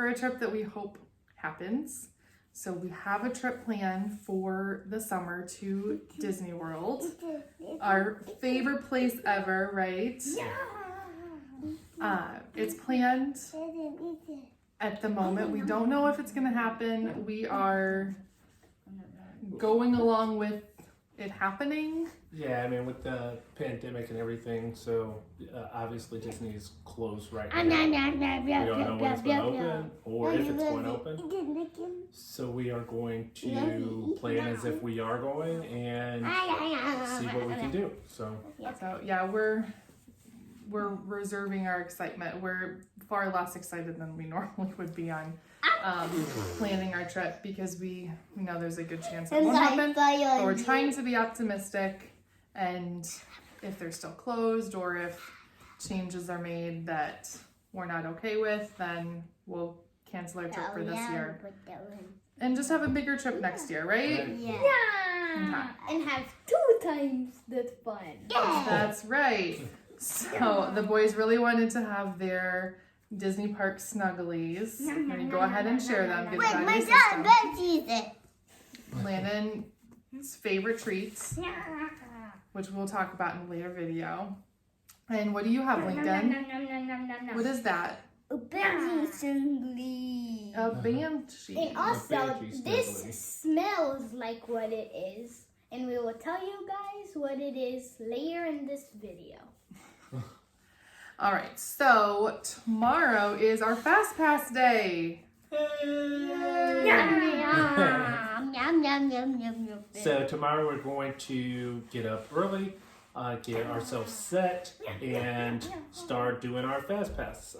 for a trip that we hope happens. So we have a trip planned for the summer to Disney World. Our favorite place ever, right? It's planned at the moment. We don't know if it's going to happen. We are going along with it happening. Yeah, I mean, with the pandemic and everything, so obviously Disney's closed right now. We don't know when it's going to open or if it's going to open. So we are going to plan as if we are going and see what we can do. So yeah, we're reserving our excitement. We're far less excited than we normally would be on planning our trip because we know there's a good chance it won't happen. But we're trying to be optimistic, and if they're still closed or if changes are made that we're not okay with, then we'll cancel our trip for this year and just have a bigger trip next year, right? Yeah. Okay. And have 2 times that fun. Yeah. That's right. So the boys really wanted to have their Disney park snugglies. I'm going to go ahead and share them. Get it out of your system. Landon's favorite treats, which we'll talk about in a later video. And what do you have, Lincoln? What is that? A banshee. A banshee. And also, this smells like what it is. And we will tell you guys what it is later in this video. All right, so tomorrow is our Fastpass day. So tomorrow we're going to get up early, get ourselves set, and start doing our Fastpass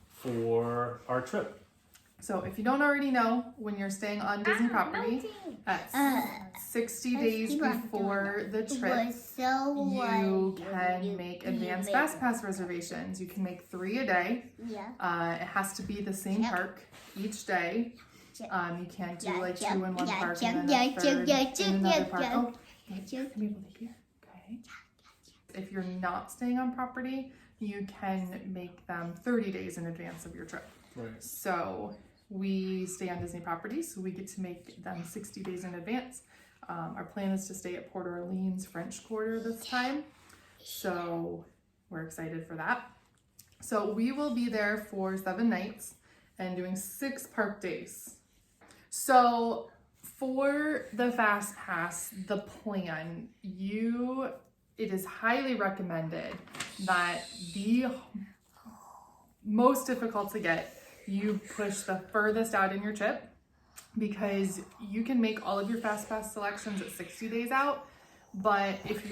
for our trip. So if you don't already know, when you're staying on Disney property, at 60 days before the trip, you can make advanced Fastpass reservations. You can make 3 a day. It has to be the same park each day. You can't do like 2 in one park and then a third in another park. Oh, you're able to hear. Okay. If you're not staying on property, you can make them 30 days in advance of your trip. Right. So we stay on Disney property, so we get to make them 60 days in advance. Our plan is to stay at Port Orleans French Quarter this time, so we're excited for that. So we will be there for 7 nights and doing 6 park days. So for the Fastpass, the plan, it is highly recommended that the most difficult to get, you push the furthest out in your trip, because you can make all of your Fastpass selections at 60 days out, but if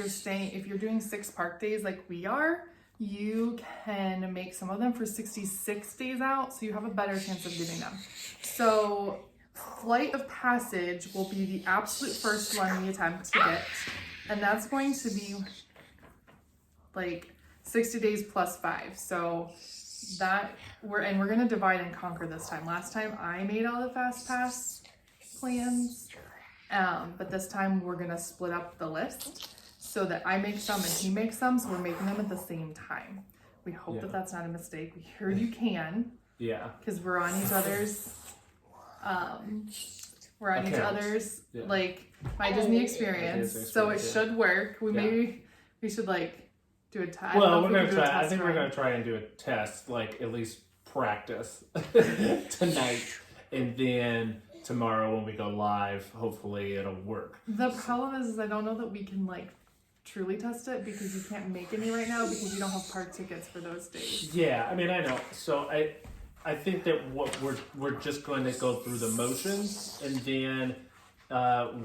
you're doing 6 park days like we are, you can make some of them for 66 days out, so you have a better chance of getting them. So Flight of Passage will be the absolute first one we attempt to get, and that's going to be like 60 days plus 5. So we're gonna divide and conquer this time. Last time I made all the Fastpass plans, but this time we're gonna split up the list so that I make some and he makes some, so we're making them at the same time. We hope that that's not a mistake. We heard you can. Yeah. Because we're on each other's like My Disney Experience, so it should work. We should like do a test. Well, we're gonna try. I think we're gonna try and do a test, like at least practice tonight, and then tomorrow when we go live, hopefully it'll work. The problem is I don't know that we can like truly test it because you can't make any right now because you don't have park tickets for those days. Yeah, I mean I know. So I think that what we're just going to go through the motions, and then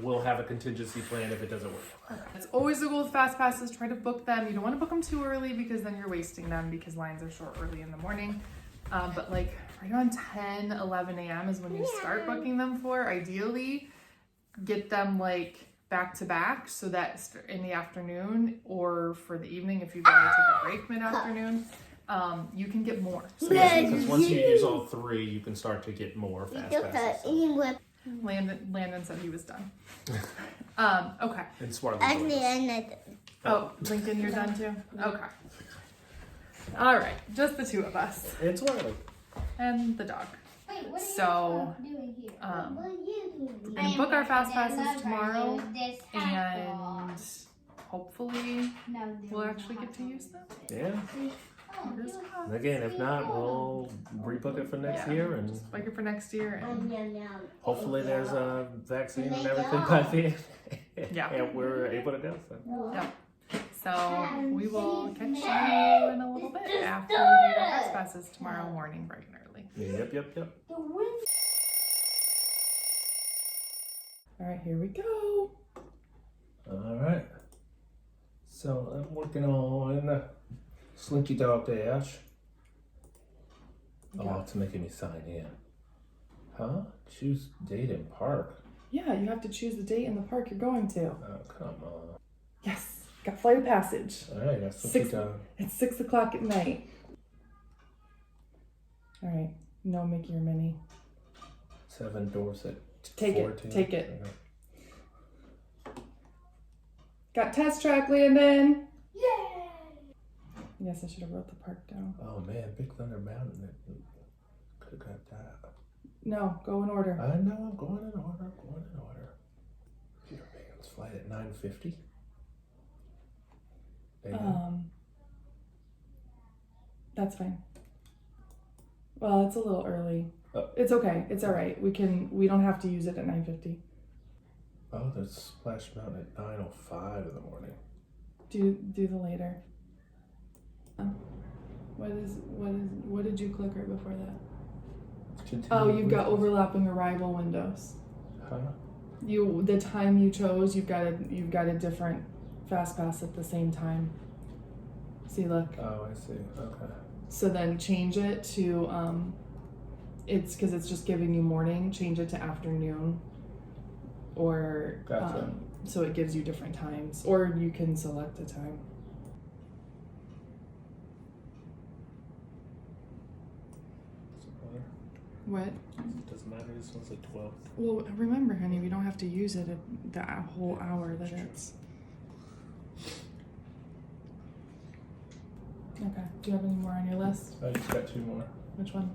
we'll have a contingency plan if it doesn't work. It's always the goal with Fastpass is try to book them. You don't want to book them too early because then you're wasting them because lines are short early in the morning. But like right around 10, 11 a.m. is when you start booking them for. Ideally, get them like back to back so that in the afternoon or for the evening if you want to take a break mid-afternoon, you can get more. So because once you use all 3, you can start to get more Fastpasses. Landon said he was done. Okay. And Swarthy. Oh, Lincoln, you're done too? Okay. All right, just the 2 of us. And Swarthy. and the dog. Wait, what are So, you doing here? um, What are you doing? We're gonna book our fast passes tomorrow, and hopefully we'll actually get to use them. Yeah. Fingers crossed. Again, if not, we'll rebook it for next year, and Just book it for next year, and hopefully there's a vaccine and everything by then. Yeah. And we're able to go. So. yeah. So we will catch you in a little bit after we do our fast passes tomorrow morning, bright and early. Yep. All right, here we go. All right. So I'm working on Slinky Dog Dash. Oh, it's making me sign in. Huh? Choose date and park. Yeah, you have to choose the date and the park you're going to. Oh, come on. Yes, got flight of passage. All right, that's Slinky Dog. It's 6 o'clock at night. All right, no Mickey or Minnie. 7 Dorset. Take 14. it, take it. Okay. Got test track, Landon. Yay! Yes, I should have wrote the park down. Oh man, Big Thunder Mountain. Could have got that. No, go in order. I know, I'm going in order. Peter Pan's flight at 9:50. That's fine. Well, it's a little early. Oh. It's okay. It's all right. We don't have to use it at 9:50. Oh, there's Splash Mountain at 9:05 in the morning. Do the later. What did you click right before that? Continue Oh, you've got with- overlapping arrival windows. Huh? The time you chose, you've got a different fast pass at the same time. See, look. Oh, I see. Okay. So then change it to it's because it's just giving you morning. Change it to afternoon, or Gotcha. so it gives you different times, or you can select a time. What? Doesn't matter. This one's at 12. Well, remember, honey, we don't have to use it at the whole hour that it's. Okay. Do you have any more on your list? I just got 2 more. Which one?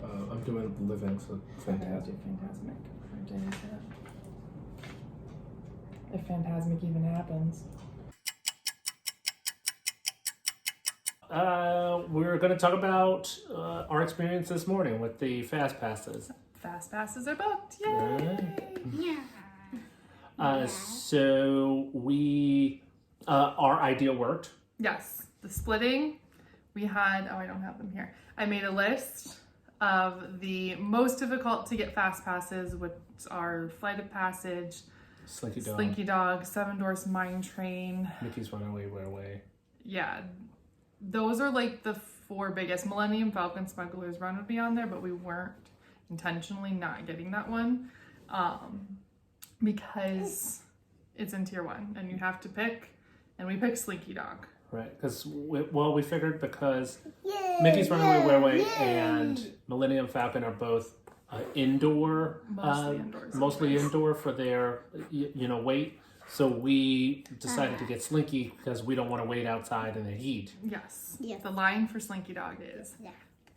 I'm doing living, so Okay, I'll fantastic. do Phantasmic. What day is that? If Phantasmic even happens. We're going to talk about our experience this morning with the fast passes. Fast passes are booked. Yay! Yeah. So we, our idea worked. Yes, the splitting. We had, I don't have them here. I made a list of the most difficult to get fast passes, which are Flight of Passage, Slinky Dog, Dog, 7 Doors Mine Train. Mickey's Runaway Railway. Yeah, those are like the 4 biggest. Millennium Falcon Smuggler's Run would be on there, but we weren't intentionally not getting that one because it's in tier 1 and you have to pick, and we picked Slinky Dog. Right, because we figured because Mickey's Runaway Railway and Millennium Falcon are both indoor, mostly indoor for their weight. So we decided to get Slinky because we don't want to wait outside in the heat. Yes. Yes. The line for Slinky Dog is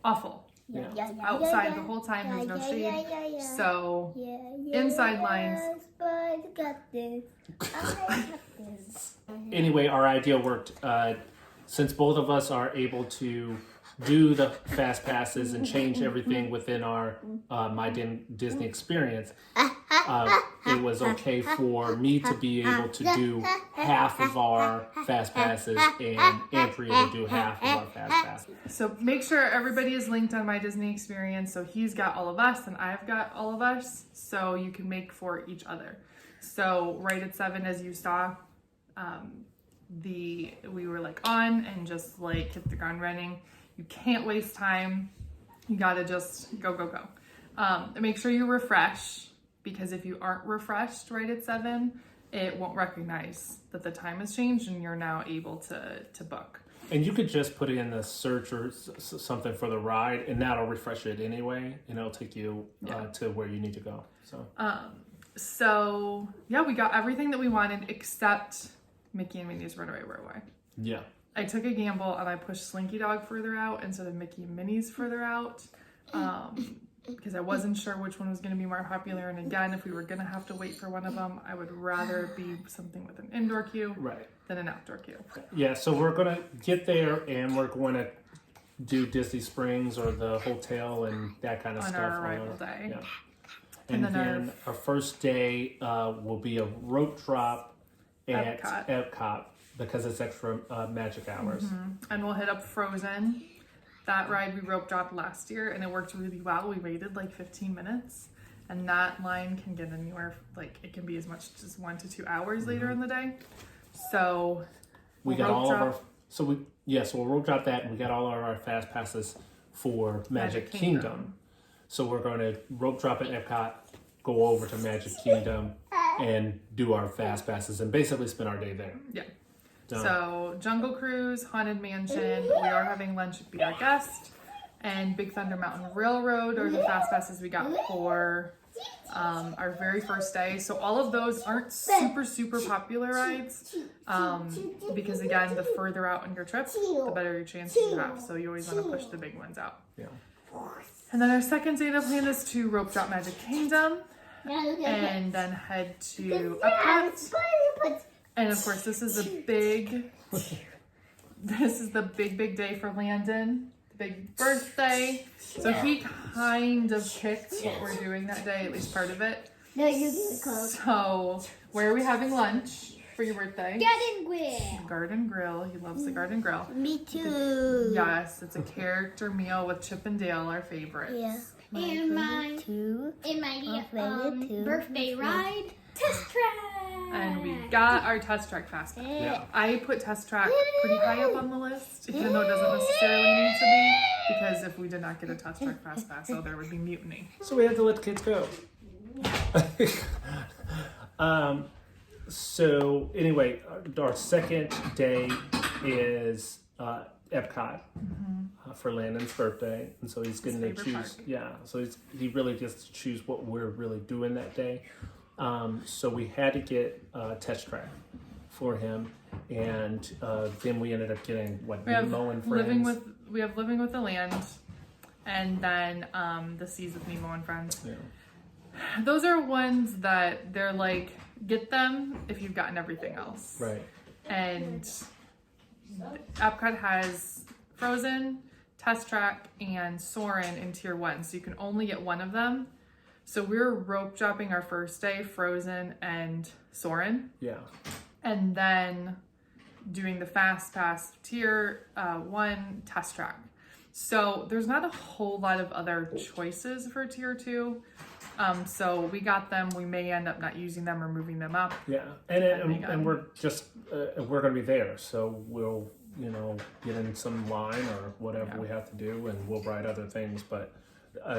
awful. Yeah. Outside the whole time, there's no shade. So inside lines. Anyway, our idea worked. Since both of us are able to do the fast passes and change everything within our My Disney experience, it was okay for me to be able to do half of our fast passes and Andrea to do half of our fast passes. So make sure everybody is linked on My Disney Experience. So he's got all of us and I've got all of us. So you can make for each other. So right at 7, as you saw, we were like on and just like hit the ground running. You can't waste time. You gotta just go. And make sure you refresh, because if you aren't refreshed right at 7, it won't recognize that the time has changed and you're now able to book. And you could just put in the search or something for the ride, and that'll refresh it anyway, and it'll take you to where you need to go. So yeah, we got everything that we wanted except Mickey and Minnie's Runaway Railway. Yeah. I took a gamble and I pushed Slinky Dog further out instead of Mickey and Minnie's further out. because I wasn't sure which one was going to be more popular. And again, if we were going to have to wait for one of them, I would rather it be something with an indoor queue than an outdoor queue. Yeah, so we're going to get there and we're going to do Disney Springs or the hotel and that kind of On stuff. our arrival day. Yeah. And then our first day will be a rope drop at Epcot because it's extra magic hours. And we'll hit up Frozen. That ride we rope dropped last year and it worked really well. We waited like 15 minutes and that line can get anywhere, like it can be as much as 1 to 2 hours later in the day. So we got all of our, so we'll rope drop that and we got all of our fast passes for Magic Kingdom. So we're going to rope drop at Epcot, go over to Magic Kingdom and do our fast passes and basically spend our day there. Yeah. So Jungle Cruise, Haunted Mansion, we are having lunch with Be Our Guest, and Big Thunder Mountain Railroad are the fast passes we got for our very first day. So all of those aren't super popular rides because again, the further out on your trip, the better your chances you have. So you always want to push the big ones out. Yeah. And then our second day to plan is to rope drop Magic Kingdom and then head to Epcot. And of course, this is the big day for Landon, the big birthday. So he kind of picked what we're doing that day, at least part of it. So where are we having lunch for your birthday? Garden Grill. Garden Grill. He loves the Garden Grill. Me too. Yes, it's a character meal with Chip and Dale, our favorites. Yeah. And my birthday ride, Test Track. And we got our Test Track Fast Pass. Yeah. I put Test Track pretty high up on the list, even though it doesn't necessarily need to be, because if we did not get a Test Track Fast Pass, there would be mutiny. So we had to let the kids go. So anyway, our second day is Epcot for Landon's birthday, and so he's getting to choose. Park. Yeah, so he really gets to choose what we're really doing that day. So we had to get Test Track for him, and then we ended up getting Nemo and Friends. We have Living with the Land, and then the Seas with Nemo and Friends. Yeah. Those are ones that they're like, get them if you've gotten everything else. Right. And Epcot has Frozen, Test Track, and Soarin' in Tier 1, so you can only get one of them. So we're rope dropping our first day, Frozen and Soarin'. Yeah. And then doing the Fast Pass Tier 1 Test Track. So there's not a whole lot of other choices for Tier 2. So we got them. We may end up not using them or moving them up. Yeah, and we're just we're going to be there, so we'll get in some line or whatever we have to do, and we'll ride other things. But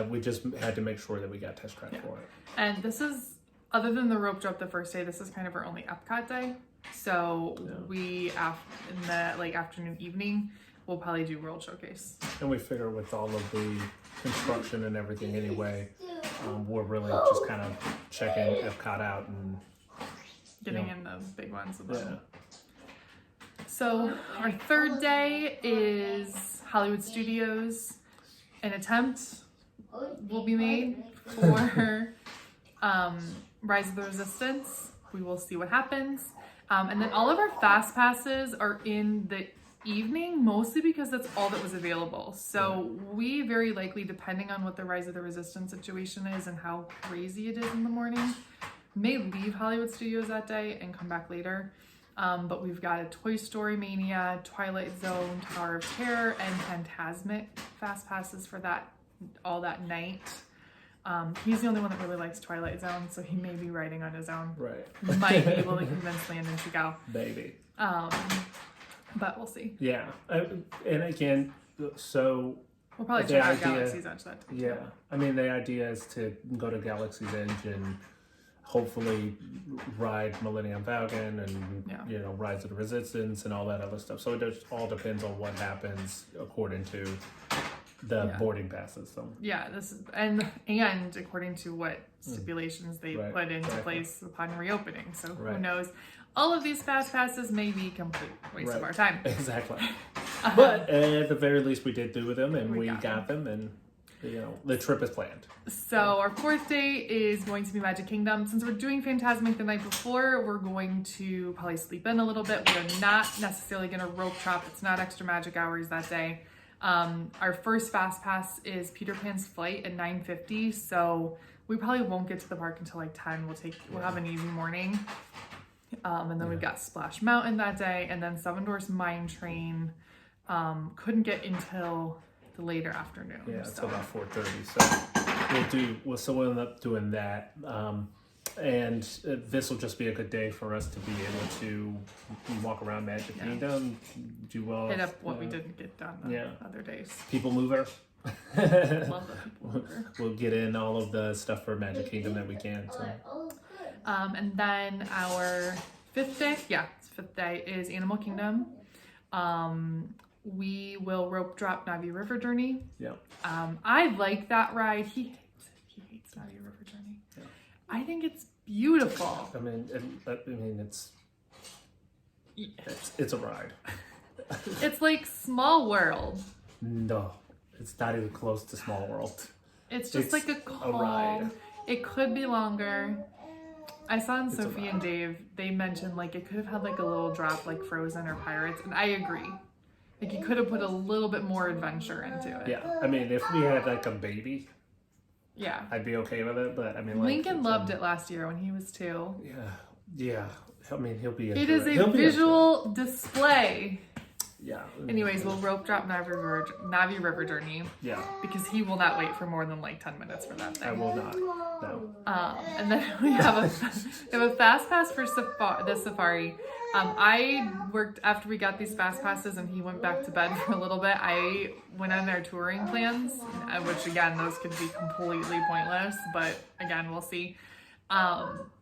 we just had to make sure that we got Test Track for it. And this is, other than the rope drop the first day, this is kind of our only Epcot day. So we in the afternoon, evening, we'll probably do World Showcase. And we figure with all of the construction and everything anyway, we're really just kind of checking Epcot out and getting in those big ones. So our third day is Hollywood Studios. An attempt will be made for Rise of the Resistance. We will see what happens. And then all of our fast passes are in the evening, mostly because that's all that was available. So we very likely, depending on what the Rise of the Resistance situation is and how crazy it is in the morning, may leave Hollywood Studios that day and come back later. But we've got a Toy Story Mania, Twilight Zone, Tower of Terror, and Fantasmic fast passes for all that night. He's the only one that really likes Twilight Zone, so he may be riding on his own. Right. Might be able to convince Landon to go. Maybe. But we'll see. Yeah. And again, so we'll probably check out Galaxy's Edge that time. Yeah. I mean, the idea is to go to Galaxy's Edge and hopefully ride Millennium Falcon and Rise of the Resistance and all that other stuff. So it just all depends on what happens according to the boarding passes. So and according to what stipulations they put into place upon reopening. So who knows? All of these fast passes may be complete waste of our time. Exactly. But at the very least, we did do them, and we got them, and the trip is planned. So our fourth day is going to be Magic Kingdom. Since we're doing Fantasmic the night before, we're going to probably sleep in a little bit. We are not necessarily going to rope drop. It's not extra magic hours that day. Our first Fastpass is Peter Pan's flight at 9:50. So we probably won't get to the park until like 10. We'll have an easy morning. And then we've got Splash Mountain that day, and then Seven Dwarfs Mine Train couldn't get until the later afternoon. Yeah, it's about 4:30. So we'll end up doing that. And this will just be a good day for us to be able to walk around Magic Kingdom, do well. Hit up what we didn't get done the other days. People mover. Love the people mover. We'll get in all of the stuff for Magic Kingdom that we can. So. And then our fifth day is Animal Kingdom. We will rope drop Navi River Journey. Yeah. I like that ride. He hates Navi River Journey. Yeah. I think it's beautiful. I mean, it's a ride. It's like Small World. No, it's not even close to Small World. It's just like a ride. It could be longer. I saw in Sophie and Dave, they mentioned like it could have had like a little drop like Frozen or Pirates, and I agree. Like you could have put a little bit more adventure into it. Yeah, I mean, if we had like a baby, yeah, I'd be okay with it. But I mean, Lincoln loved it last year when he was 2. Yeah. I mean, he'll be. It is a visual display. Yeah. Anyways, we'll rope drop Navi River Journey. Yeah. Because he will not wait for more than like 10 minutes for that thing. I will not. No. And then we have a Fastpass for the safari. I worked after we got these Fastpasses and he went back to bed for a little bit. I went on our touring plans, which again, those could be completely pointless, but again, we'll see.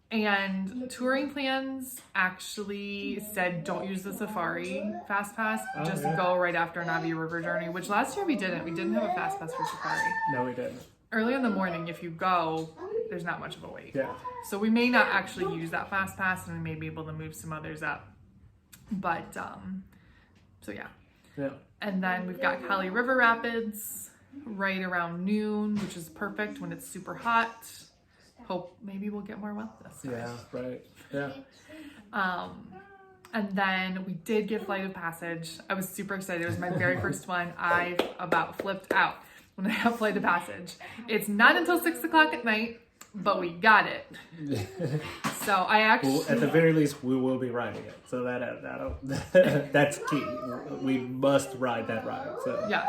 And touring plans actually said don't use the Safari Fastpass, just go right after Navi River Journey, which last year we didn't. We didn't have a Fastpass for Safari. No, we didn't. Early in the morning, if you go, there's not much of a wait. Yeah. So we may not actually use that Fastpass, and we may be able to move some others up. But, so yeah. Yeah. And then we've got Kali River Rapids right around noon, which is perfect when it's super hot. Hope maybe we'll get more wealth this time. Yeah, right. Yeah. And then we did get Flight of Passage. I was super excited. It was my very first one. I about flipped out when I got Flight of Passage. It's not until 6 o'clock at night, but we got it. So I actually... Well, at the very least, we will be riding it. So that's key. We must ride that ride. So. Yes.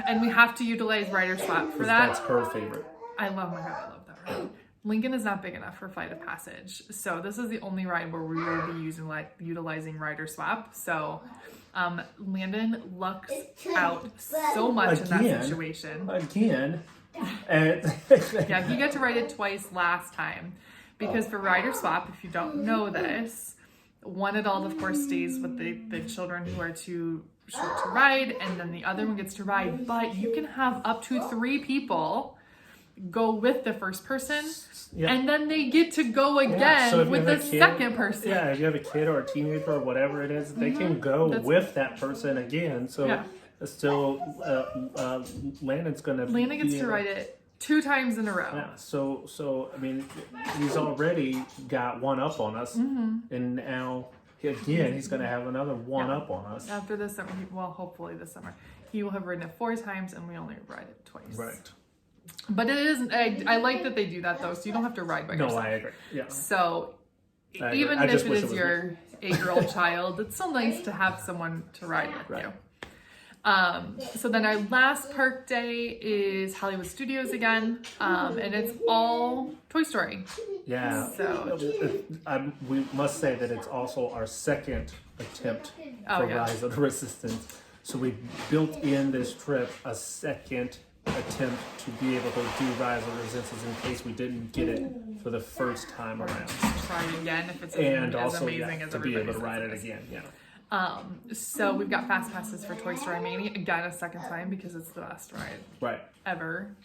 And we have to utilize Rider Swap for that. That's her favorite. I love that ride. Lincoln is not big enough for Flight of Passage. So this is the only ride where we will be utilizing Rider Swap. So Landon lucks out so much in that situation. Again. Yeah, he got to ride it twice last time. Because for Rider Swap, if you don't know this, one adult, of course, stays with the children who are too short to ride, and then the other one gets to ride. But you can have up to 3 people go with the first person, and then they get to go again with the second person. Yeah, if you have a kid or a teenager or whatever it is, they can go with that person again. So still, Landon gets to ride it 2 times in a row. Yeah, so I mean, he's already got one up on us, and now again he's going to have another one up on us. After this summer, hopefully this summer, he will have ridden it 4 times, and we only ride it twice. Right. But it is, I like that they do that though, so you don't have to ride by yourself. No, I agree. Yeah. So even if it is your 8-year-old child, it's still nice to have someone to ride with you. So then our last park day is Hollywood Studios again, and it's all Toy Story. Yeah. So we must say that it's also our second attempt for Rise of the Resistance. So we built in this trip a second attempt to be able to do Rise of the Resistance in case we didn't get it for the first time around. Try it again if it's and as also, amazing as to be able to ride it again. Yeah. So we've got Fast Passes for Toy Story Mania again a second time because it's the best ride ever.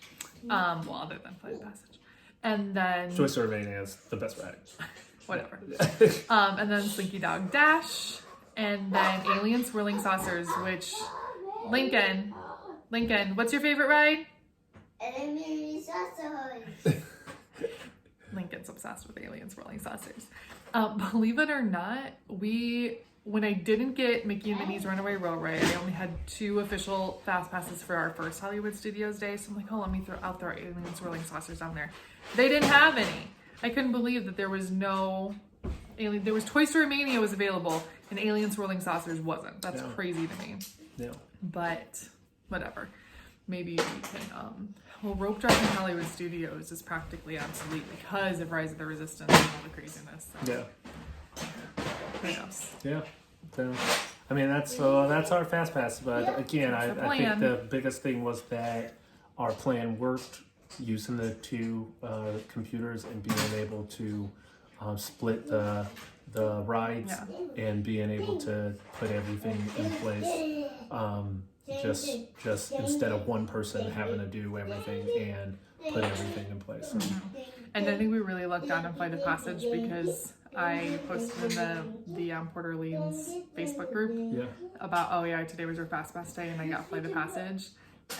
Well, other than Flight of Passage, and then Toy Story Mania is the best ride. Whatever. And then Slinky Dog Dash, and then Alien Swirling Saucers, which Lincoln, what's your favorite ride? Lincoln's obsessed with alien swirling saucers. Believe it or not, when I didn't get Mickey and Minnie's Runaway Railway, I only had 2 official fast passes for our first Hollywood Studios day. So I'm like, oh, let me throw alien swirling saucers down there. They didn't have any. I couldn't believe that there was no alien. There was Toy Story Mania was available and alien swirling saucers wasn't. That's crazy to me. Yeah. But whatever. Maybe we can. Well, rope driving Hollywood Studios is practically obsolete because of Rise of the Resistance and all the craziness. So. Yeah. Who knows? Yeah. So, I mean, that's our fast pass. But again, I think the biggest thing was that our plan worked using the 2 computers and being able to split the rides and being able to put everything in place. Just instead of one person having to do everything and put everything in place. So. And I think we really lucked out on Flight of Passage because I posted in the Port Orleans Facebook group about, today was your Fastpass day and I got Flight of Passage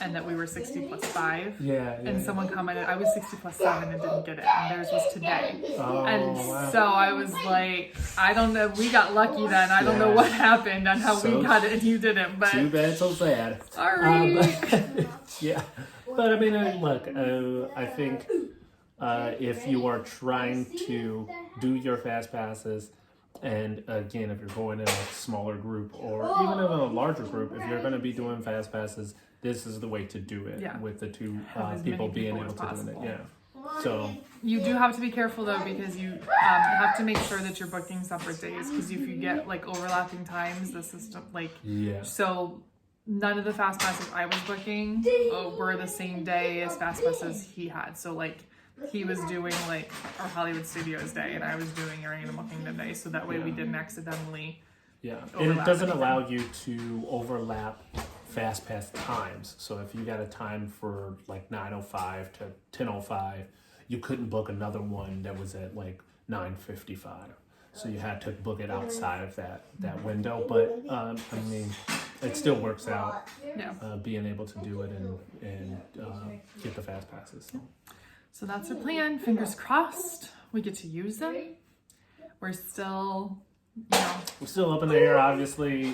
and that we were 60 plus 5. And someone commented, I was 60 plus 7 and didn't get it. And theirs was today. So I was like, I don't know. We got lucky then. I don't know what happened on how we got it and you didn't. But too bad, so sad. Sorry. But I mean, look, I think if you are trying to do your fast passes, and again, if you're going in a smaller group or even in a larger group, if you're going to be doing fast passes, this is the way to do it with the 2 people being able to do it. Yeah. So you do have to be careful though because you have to make sure that you're booking separate days because if you get like overlapping times, the system so none of the fast passes I was booking were the same day as fast passes he had. So like he was doing like our Hollywood Studios day and I was doing our Animal Kingdom day, so that way we didn't accidentally and it doesn't allow you to overlap fast pass times. So if you got a time for like 9:05 to 10:05, you couldn't book another one that was at like 9:55. So you had to book it outside of that window. But I mean, it still works out being able to do it and get the fast passes. So that's our plan. Fingers crossed we get to use them. We're still, we're still up in the air. Obviously,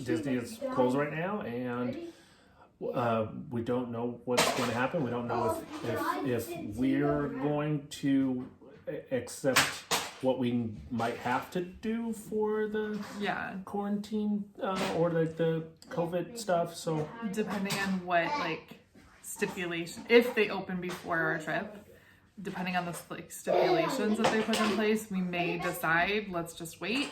Disney is closed right now, and we don't know what's going to happen. We don't know if we're going to accept what we might have to do for the quarantine or the COVID stuff. So depending on what stipulation, if they open before our trip, depending on the stipulations that they put in place, we may decide let's just wait.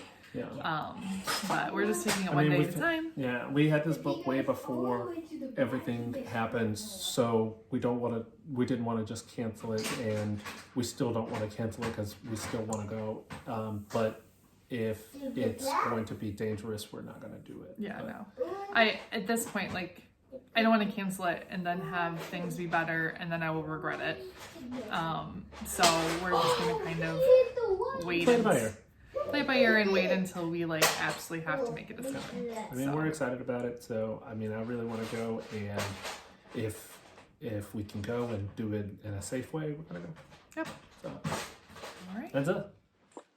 But we're just taking it one day at a time. We had this book way before everything happened, so we didn't want to just cancel it, and we still don't want to cancel it because we still want to go. But if it's going to be dangerous, we're not going to do it. At this point, I don't want to cancel it and then have things be better and then I will regret it. So we're just going to kind of wait. Play by ear and wait until we absolutely have to make a decision. I mean, we're excited about it. So, I mean, I really want to go, and if we can go and do it in a safe way, we're going to go. Yep. So, all right. That's it.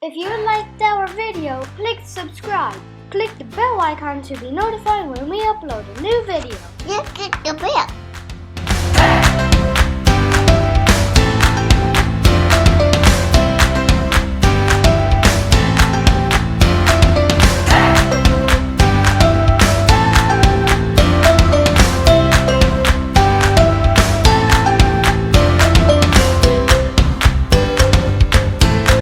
If you liked our video, click subscribe. Click the bell icon to be notified when we upload a new video. Just click the bell.